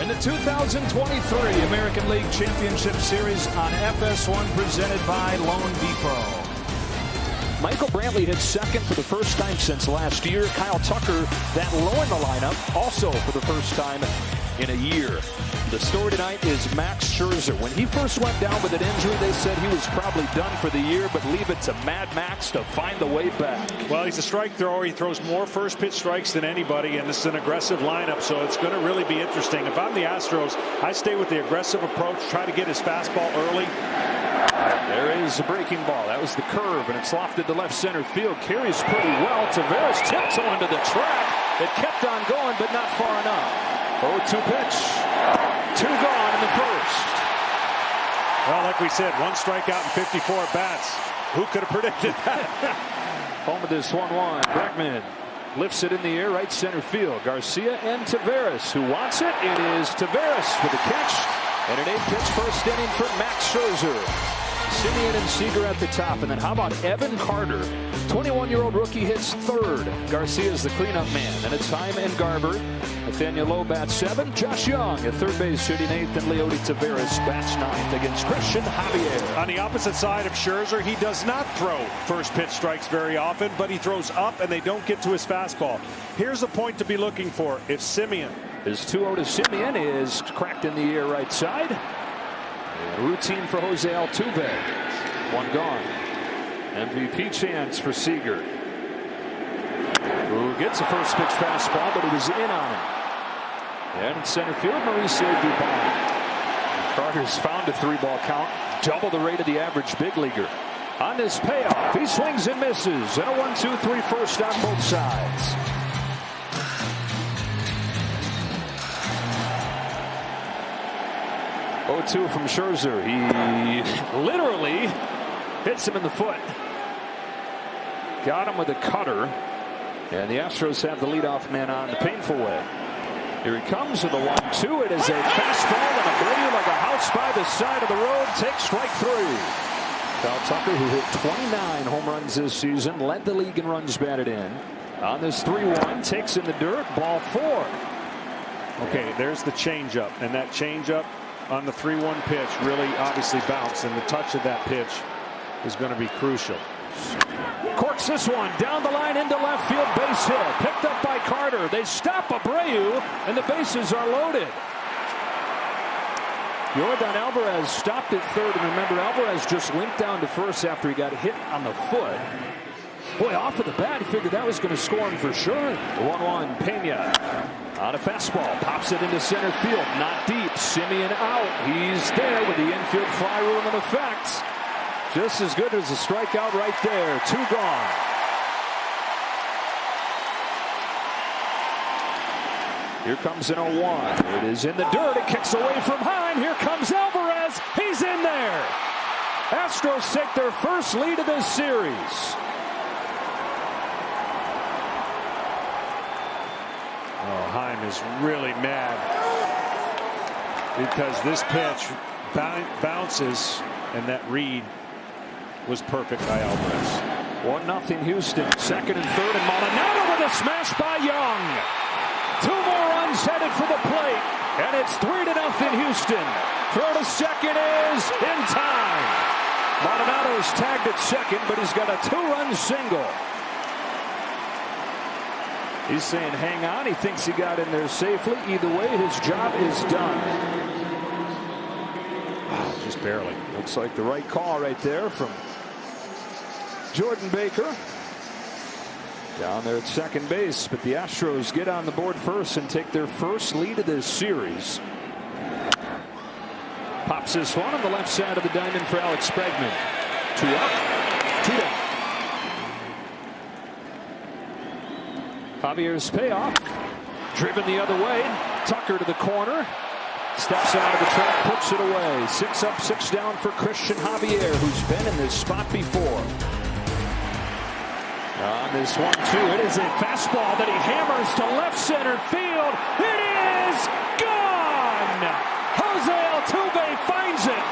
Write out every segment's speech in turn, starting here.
In the 2023 American League Championship Series on FS1 presented by Loan Depot. Michael Brantley hit second for the first time since last year. Kyle Tucker that low in the lineup also for the first time in a year. The story tonight is Max Scherzer. When he first went down with an injury, they said he was probably done for the year, but leave it to Mad Max to find the way back. Well, he's a strike thrower. He throws more first pitch strikes than anybody, and this is an aggressive lineup, so it's going to really be interesting. If I'm the Astros, I stay with the aggressive approach, try to get his fastball early. There is a breaking ball. That was the curve, and it's lofted to left center field. Carries pretty well. Tavares tiptoeing to the track. It kept on going, but not far enough. 0-2 pitch. 2 gone in the first. Well, like we said, 1 strikeout and 54 bats. Who could have predicted that? Home of this 1-1. Bregman lifts it in the air, right center field. Garcia and Tavares. Who wants it? It is Tavares with a catch. And an 8-pitch first inning for Max Scherzer. Simeon and Seager at the top. And then how about Evan Carter? 21-year-old rookie hits third. Garcia is the cleanup man. And it's Heim and Garver. Nathaniel Lowe bats 7. Josh Young at third base hitting 8th. And Leody Tavares bats 9th against Christian Javier. On the opposite side of Scherzer, he does not throw first pitch strikes very often, but he throws up and they don't get to his fastball. Here's a point to be looking for. If Simeon. His 2-0 to Simeon is cracked in the air right side. A routine for Jose Altuve. 1 gone. MVP chance for Seager, who gets a first pitch fastball, but it was in on him. And in center field, Mauricio Dubon. Carter's found a 3-ball count, double the rate of the average big leaguer. On this payoff, he swings and misses, and a 1-2-3 first on both sides. Oh, 2 from Scherzer. He literally hits him in the foot. Got him with a cutter. And the Astros have the leadoff man on the painful way. Here he comes with a 1-2. It is a fastball and a blade like a house by the side of the road. Takes strike 3. Kyle Tucker, who hit 29 home runs this season, led the league in runs batted in. On this 3-1, takes in the dirt. Ball 4. Okay, there's the changeup. And that changeup on the 3-1 pitch really obviously bounced, and the touch of that pitch is going to be crucial. Corks this one down the line into left field, base hit picked up by Carter. They stop Abreu and the bases are loaded. Yordan Alvarez stopped at third, and remember, Alvarez just limped down to first after he got hit on the foot. Boy, off of the bat, he figured that was going to score him for sure. 1-1 Pena on a fastball, pops it into center field, not deep. Simeon out. He's there with the infield fly rule in effect. Just as good as a strikeout right there. 2 gone. Here comes an 0-1. It is in the dirt. It kicks away from Heim. Here comes Alvarez. He's in there. Astros take their first lead of this series. Oh, Heim is really mad because this pitch bounces, and that read was perfect by Alvarez. 1-0 Houston. Second and third, and Maldonado with a smash by Young. 2 more runs headed for the plate, and it's 3-0 Houston. Throw to second is in time. Maldonado is tagged at second, but he's got a 2-run single. He's saying hang on. He thinks he got in there safely. Either way, his job is done. Oh, just barely. Looks like the right call right there from Jordan Baker. Down there at second base, but the Astros get on the board first and take their first lead of this series. Pops this one on the left side of the diamond for Alex Bregman. 2 up, 2 down. Javier's payoff. Driven the other way. Tucker to the corner. Steps out of the track, puts it away. 6 up, 6 down for Christian Javier, who's been in this spot before. On this 1-2, it is a fastball that he hammers to left center field. It is gone! Jose Altuve finds it.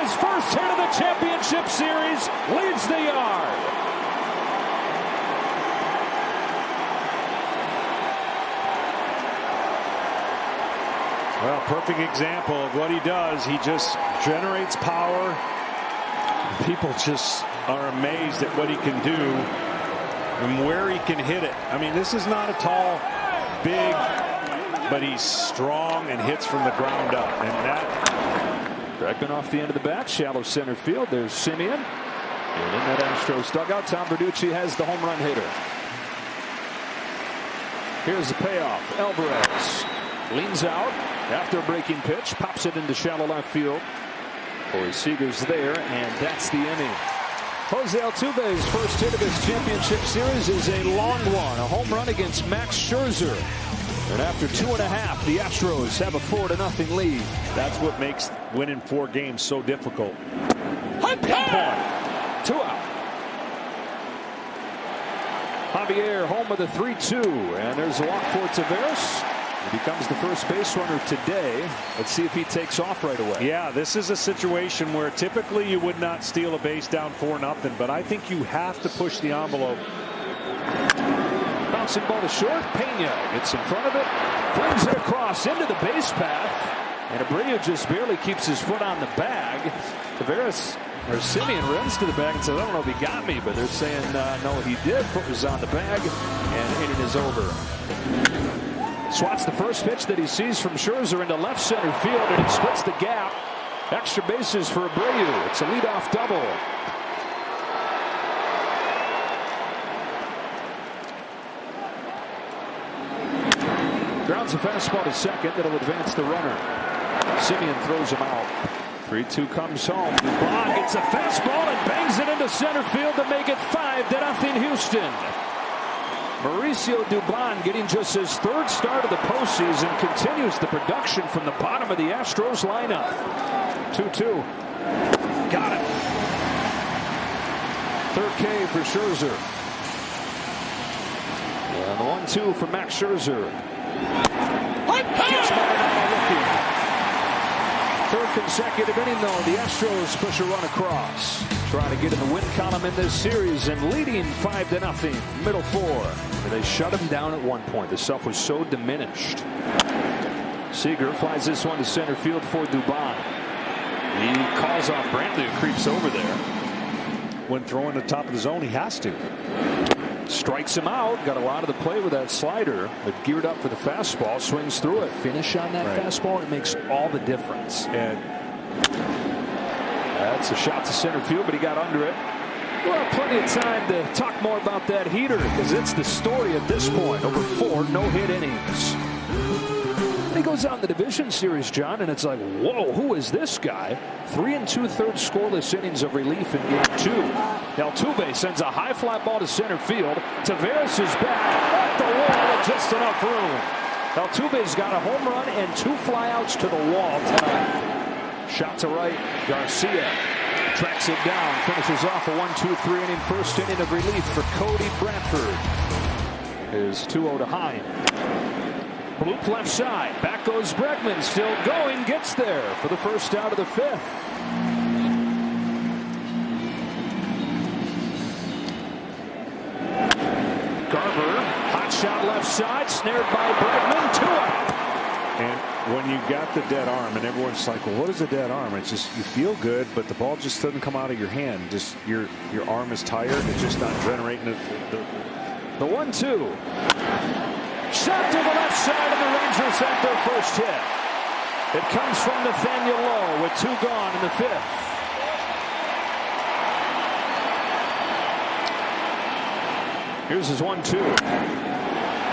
His first hit of the championship series leaves the yard. Well, perfect example of what he does. He just generates power. People just are amazed at what he can do and where he can hit it. I mean, this is not a tall, big, but he's strong and hits from the ground up. And that. Bregman off the end of the bat, shallow center field. There's Simeon. And in that Astros dugout, Tom Verducci has the home run hitter. Here's the payoff. Alvarez leans out after a breaking pitch, pops it into shallow left field. Corey Seager's there, and that's the inning. Jose Altuve's first hit of his championship series is a long one, a home run against Max Scherzer. And after 2.5, the Astros have a 4-0 lead. That's what makes winning 4 games so difficult. 2 out. Javier home with a 3-2, and there's a walk for Taveras. He becomes the first base runner today. Let's see if he takes off right away. Yeah, this is a situation where typically you would not steal a base down 4-0, but I think you have to push the envelope. Bouncing ball to short. Pena gets in front of it, flings it across into the base path, and Abreu just barely keeps his foot on the bag. Taveras or Simeon runs to the bag and says, "I don't know if he got me," but they're saying no, he did. Foot was on the bag, and inning is over. Swats the first pitch that he sees from Scherzer into left center field, and it splits the gap. Extra bases for Abreu. It's a leadoff double. Grounds a fastball to second. That'll advance the runner. Simeon throws him out. 3-2 comes home. Dubon gets a fastball and bangs it into center field to make it 5-0 Houston. Mauricio Dubon getting just his 3rd start of the postseason continues the production from the bottom of the Astros lineup. 2-2. Got it. 3rd K for Scherzer. And the 1-2 for Max Scherzer. Gets by looking. 3rd consecutive inning, though. The Astros push a run across. Trying to get in the win column in this series and leading 5-0. Middle 4. They shut him down at one point. The stuff was so diminished. Seager flies this one to center field for Dubon. He calls off Brantley, who creeps over there. When throwing the top of the zone, he has to. Strikes him out. Got a lot of the play with that slider, but geared up for the fastball. Swings through it. Finish on that fastball. It makes all the difference. And that's a shot to center field, but he got under it. We'll have plenty of time to talk more about that heater because it's the story at this point. Over 4 no-hit innings. And he goes out in the division series, John, and it's like, whoa, who is this guy? 3 2/3 scoreless innings of relief in game 2. Altuve sends a high fly ball to center field. Taveras is back at the wall with just enough room. Altuve's got a home run and 2 flyouts to the wall tonight. Shot to right. Garcia tracks it down. Finishes off a 1-2-3 inning first inning of relief for Cody Bradford. Is 2-0 to Hine. Bloop left side. Back goes Bregman. Still going. Gets there for the first out of the 5th. Garver. Hot shot left side. Snared by Bregman. 2 out. And when you got the dead arm and everyone's like, well, what is a dead arm? It's just you feel good, but the ball just doesn't come out of your hand. Just your arm is tired. It's just not generating the 1-2. Shot to the left side, and the Rangers have their first hit. It comes from Nathaniel Lowe with 2 gone in the 5th. Here's his 1-2.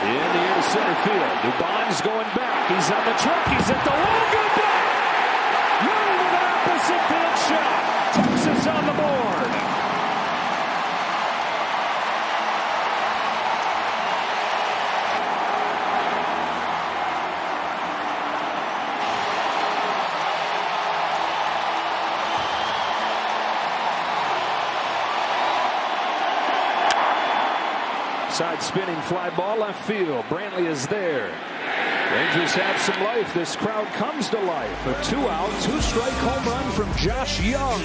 In the air to center field. Dubon's going back. He's on the track. He's at the wall. Goodbye. Young with an opposite field shot. Texas on the board. Side spinning fly ball left field. Brantley is there. Rangers have some life. This crowd comes to life. A 2-out, 2-strike home run from Josh Young.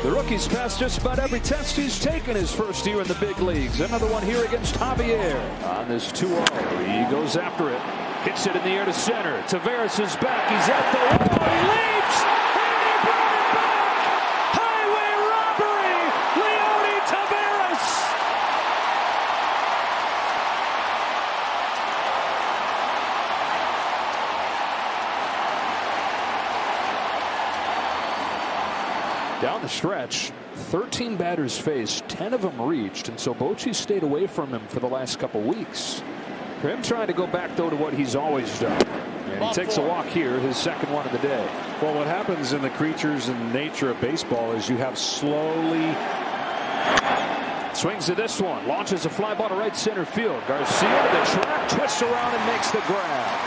The rookie's passed just about every test he's taken his first year in the big leagues. Another one here against Javier. On this 2-0, he goes after it. Hits it in the air to center. Taveras is back. He's at the wall. He leaps. And he brought it back. Highway robbery. Leody Taveras. Down the stretch, 13 batters faced, 10 of them reached, and so Bochy stayed away from him for the last couple weeks. For him trying to go back, though, to what he's always done. And he takes a walk here, his second one of the day. Well, what happens in the creatures and nature of baseball is you have slowly. Swings to this one, launches a fly ball to right center field. Garcia to the track, twists around and makes the grab.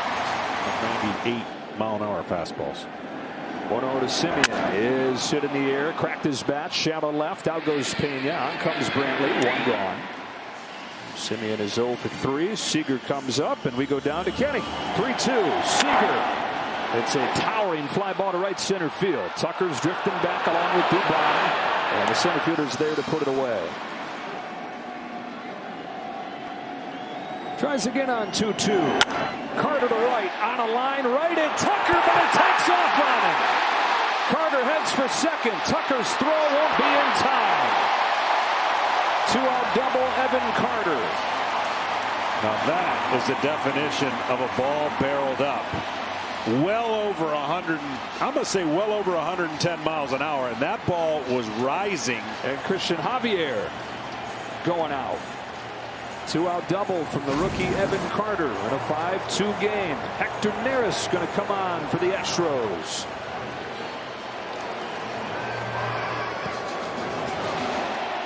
98-mile-an-hour fastballs. 1-0 to Simeon. Is hit in the air, cracked his bat, shallow left. Out goes Pena. On comes Brantley. One gone. Simeon is 0 for 3. Seager comes up, and we go down to Kenny. 3-2. Seager. It's a towering fly ball to right center field. Tucker's drifting back along with Dubon, and the center fielder's there to put it away. Tries again on 2-2. Carter to right, on a line right at Tucker, but it takes off on him. Carter heads for second. Tucker's throw won't be in time. 2-out double, Evan Carter. Now that is the definition of a ball barreled up. Well over 100, I'm going to say well over 110 miles an hour, and that ball was rising. And Christian Javier going out. 2-out double from the rookie Evan Carter in a 5-2 game. Hector Neris going to come on for the Astros.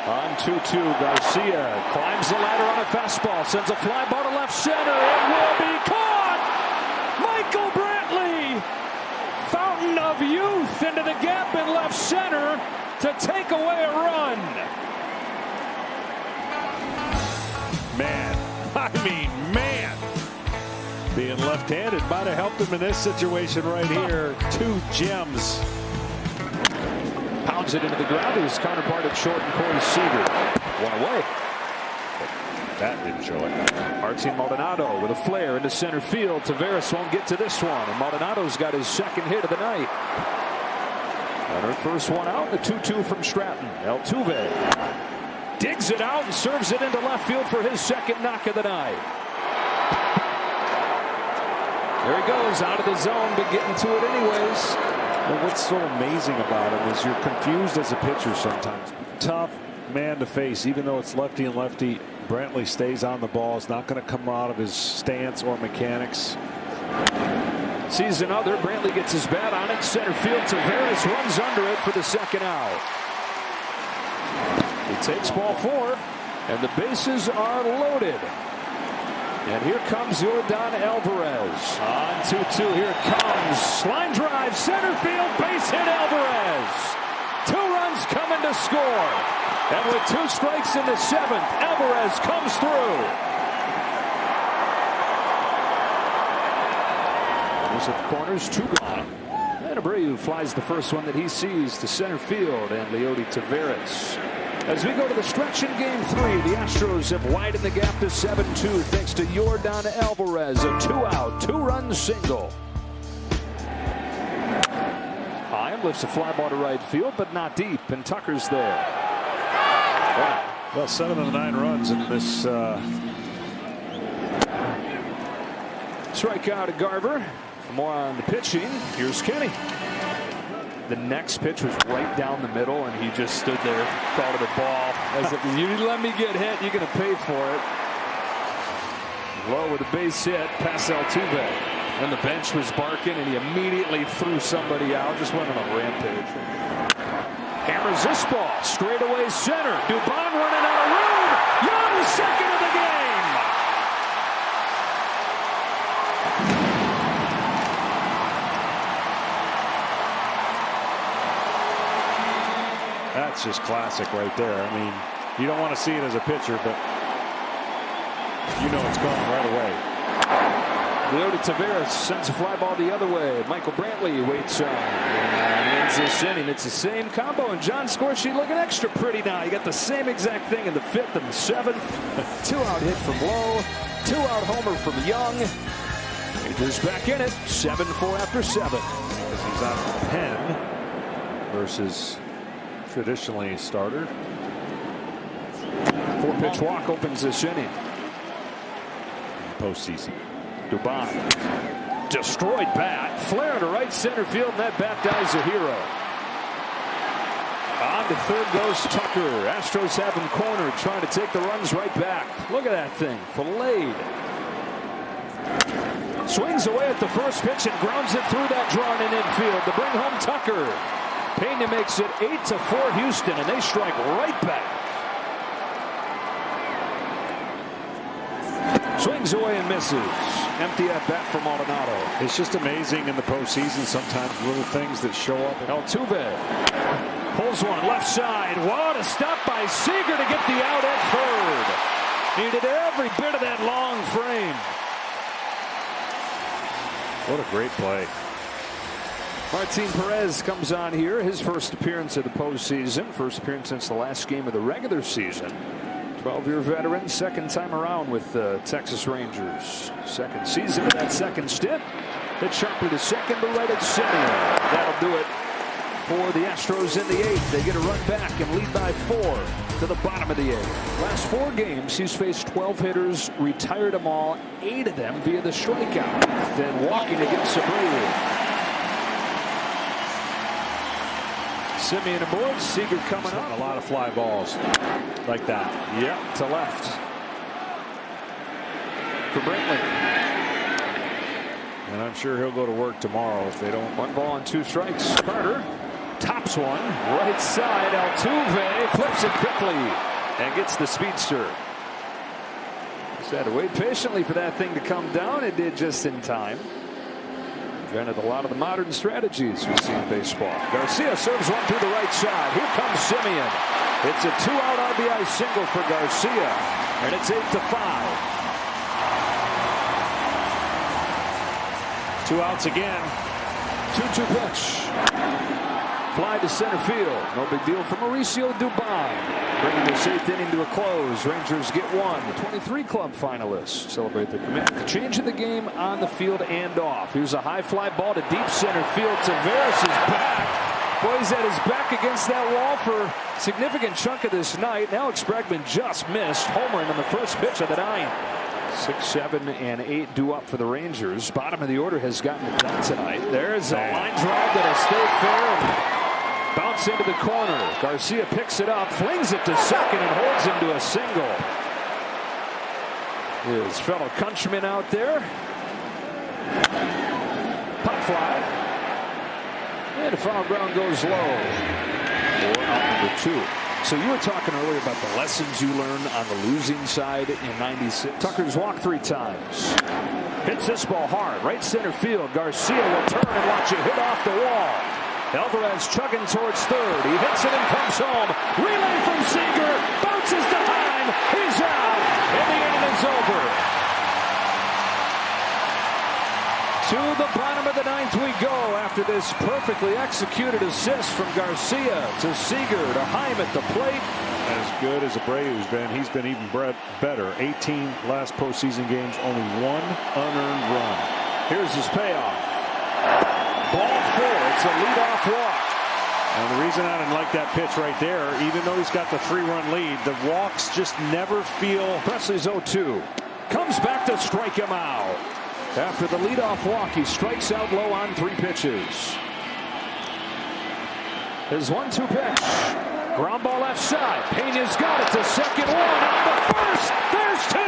On 2-2, Garcia climbs the ladder on a fastball, sends a fly ball to left center. It will be caught. Michael Brantley, fountain of youth into the gap in left center to take away a run. Man, I mean, man. Being left-handed might have helped him in this situation right here. 2 gems. Pounds it into the ground to his counterpart at short and Corey Seager. One away. That didn't show it. Martin Maldonado with a flare into center field. Taveras won't get to this one, and Maldonado's got his second hit of the night. And her first one out, the 2-2 from Stratton. Altuve digs it out and serves it into left field for his second knock of the night. There he goes, out of the zone, but getting to it anyways. Well, what's so amazing about him is you're confused as a pitcher sometimes. Tough man to face, even though it's lefty and lefty. Brantley stays on the ball. It's not going to come out of his stance or mechanics. Sees another. Brantley gets his bat on it. Center field. Taveras runs under it for the second out. He takes ball 4, and the bases are loaded. And here comes Yordan Alvarez. On 2-2, here it comes. Line drive, center field, base hit Alvarez. 2 runs coming to score. And with 2 strikes in the 7th, Alvarez comes through. There's at the corners, 2 gone. And Abreu flies the first one that he sees to center field, and Leody Taveras. As we go to the stretch in game 3, the Astros have widened the gap to 7-2 thanks to Yordan Alvarez, a 2-out, 2-run single. High lifts a fly ball to right field, but not deep, and Tucker's there. Wow. Well, 7 of the 9 runs in this. Strikeout to Garver. For more on the pitching, here's Kenny. The next pitch was right down the middle, and he just stood there, called it a ball. As if you let me get hit, you're going to pay for it. Low with a base hit, past Altuve. And the bench was barking, and he immediately threw somebody out. Just went on a rampage. Hammers this ball, straight away center. Dubon running out of room. Young, second of the game. That's just classic right there. I mean, you don't want to see it as a pitcher, but you know it's going right away. Leody Taveras sends a fly ball the other way. Michael Brantley waits on and ends this inning. It's the same combo, and John Scorsese looking extra pretty now. You got the same exact thing in the 5th and the 7th. 2-out hit from Lowe, 2-out homer from Young. Rangers back in it. 7-4 after 7. He's on the pen versus traditionally starter. 4-pitch walk opens this inning. Postseason. Dubon. Destroyed bat. Flare to right center field, and that bat dies a hero. On to third goes Tucker. Astros have him cornered, trying to take the runs right back. Look at that thing. Filleted. Swings away at the first pitch and grounds it through that drawn in infield to bring home Tucker. Pena makes it 8-4 Houston, and they strike right back. Swings away and misses. Empty at bat for Maldonado. It's just amazing in the postseason sometimes little things that show up. Altuve pulls one left side. What a stop by Seager to get the out at third. Needed every bit of that long frame. What a great play. Martin Perez comes on here. His first appearance of the postseason. First appearance since the last game of the regular season. 12-year veteran, second time around with the Texas Rangers. Second season of that second stint. Hit sharply to second, but right at Semien. That'll do it for the Astros in the 8th. They get a run back and lead by 4 to the bottom of the 8th. Last 4 games, he's faced 12 hitters, retired them all, 8 of them via the strikeout. Then walking against Abreu. Semien aboard. Seager coming up. A lot of fly balls like that. Yep, to left. For Brinkley. And I'm sure he'll go to work tomorrow if they don't. 1 ball and 2 strikes. Carter tops one. Right side. Altuve flips it quickly and gets the speedster. Just had to wait patiently for that thing to come down. It did just in time. Invented a lot of the modern strategies we see in baseball. Garcia serves one through the right side. Here comes Semien. It's a 2-out RBI single for Garcia, and it's 8-5. 2 outs again. 2-2 pitch. Fly to center field. No big deal for Mauricio Dubon. Bringing this 8th inning to a close. Rangers get 1. The 23 club finalists celebrate their commitment to changing the game on the field and off. Here's a high fly ball to deep center field. Taveras is back. Boy, he's at his back against that wall for a significant chunk of this night. Alex Bregman just missed, homering on the first pitch of the 9th. 6, 7, and 8 due up for the Rangers. Bottom of the order has gotten it done tonight. There's a line drive that'll stay fair. Bounce into the corner. Garcia picks it up, flings it to second, and holds him to a single. His fellow countryman out there. Pop fly. And the foul ground goes low. For out number 2. So you were talking earlier about the lessons you learned on the losing side in '96. Tucker's walked 3 times. Hits this ball hard. Right center field. Garcia will turn and watch it hit off the wall. Alvarez chugging towards third. He hits it and comes home. Relay from Seager. Bounces to Heim. He's out. And the inning is over. To the bottom of the 9th we go after this perfectly executed assist from Garcia to Seager to Heim at the plate. As good as Abreu's been, he's been even better. 18 last postseason games, only 1 unearned run. Here's his payoff. Ball 4. It's a leadoff walk. And the reason I didn't like that pitch right there, even though he's got the 3-run lead, the walks just never feel. Presley's 0-2. Comes back to strike him out. After the leadoff walk, he strikes out low on 3 pitches. His 1-2 pitch. Ground ball left side. Pena's got it to second. 1 on the first. There's 2.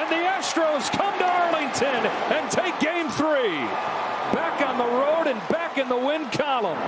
And the Astros come to Arlington and take game 3. Back on the road and back in the win column.